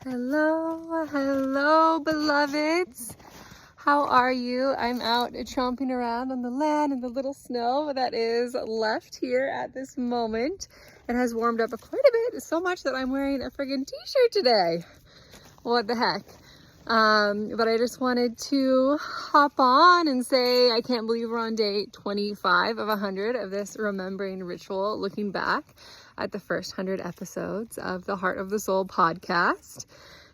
Hello, beloveds. How are you? I'm out tromping around on the land in the little snow that is left here at this moment. It has warmed up quite a bit, so much that I'm wearing a friggin' t-shirt today. What the heck? But I just wanted to hop on and say I can't believe we're on day 25 of 100 of this remembering ritual, looking back at the first 100 episodes of the Heart of the Soul podcast.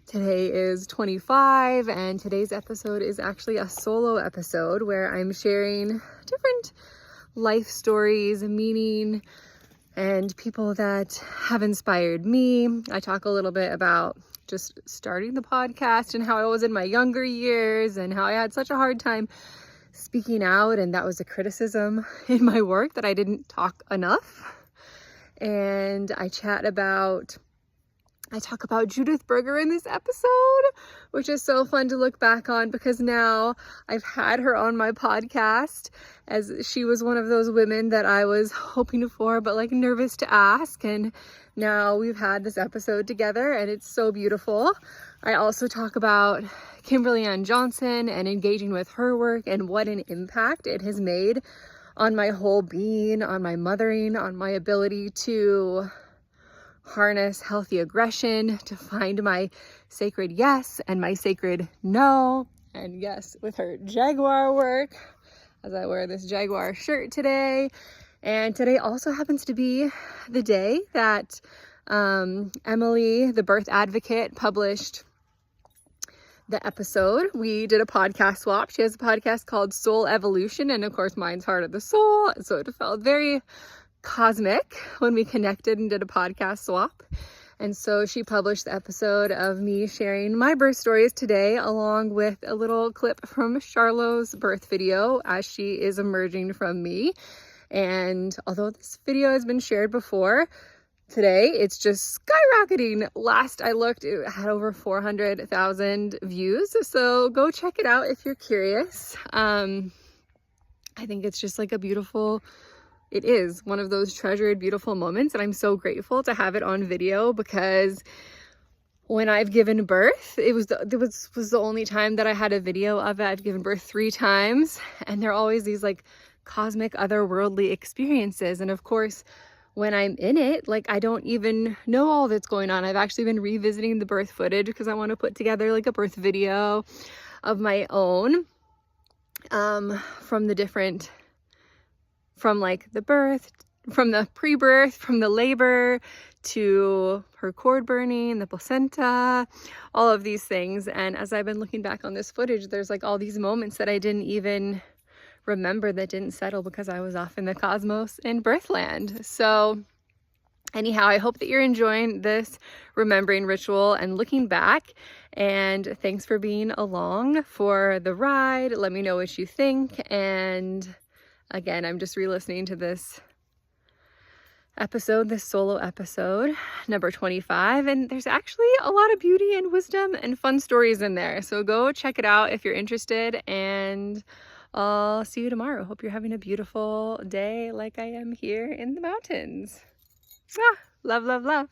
Today is 25, and today's episode is actually a solo episode where I'm sharing different life stories, meaning, and people that have inspired me. I talk a little bit about just starting the podcast and how I was in my younger years and how I had such a hard time speaking out, and that was a criticism in my work that I didn't talk enough. And I talk about Judith Berger in this episode, which is so fun to look back on because now I've had her on my podcast, as she was one of those women that I was hoping for but like nervous to ask, and now we've had this episode together and it's so beautiful. I also talk about Kimberly Ann Johnson and engaging with her work and what an impact it has made on my whole being, on my mothering, on my ability to harness healthy aggression, to find my sacred yes and my sacred no. And yes, with her Jaguar work, as I wear this Jaguar shirt today. And today also happens to be the day that Emily, the birth advocate, published the episode. We did a podcast swap. She has a podcast called Soul Evolution, and of course mine's Heart of the Soul. So it felt very cosmic when we connected and did a podcast swap. And so she published the episode of me sharing my birth stories today, along with a little clip from Charlot's birth video as she is emerging from me. And although this video has been shared before, today it's just skyrocketing. Last I looked, it had over 400,000 views. So go check it out if you're curious. I think it's just like it is one of those treasured, beautiful moments. And I'm so grateful to have it on video, because when I've given birth, it was the only time that I had a video of it. I've given birth 3 times, and there are always these like cosmic, otherworldly experiences. And of course, when I'm in it, like I don't even know all that's going on. I've actually been revisiting the birth footage because I want to put together like a birth video of my own, from like the birth, from the pre-birth, from the labor to her cord burning, the placenta, all of these things. And as I've been looking back on this footage, there's like all these moments that I didn't even remember, that didn't settle because I was off in the cosmos in birthland. So anyhow, I hope that you're enjoying this remembering ritual and looking back. And thanks for being along for the ride. Let me know what you think. And again, I'm just re-listening to this episode, this solo episode, number 25. And there's actually a lot of beauty and wisdom and fun stories in there. So go check it out if you're interested. And I'll see you tomorrow. Hope you're having a beautiful day like I am here in the mountains. Love, love, love.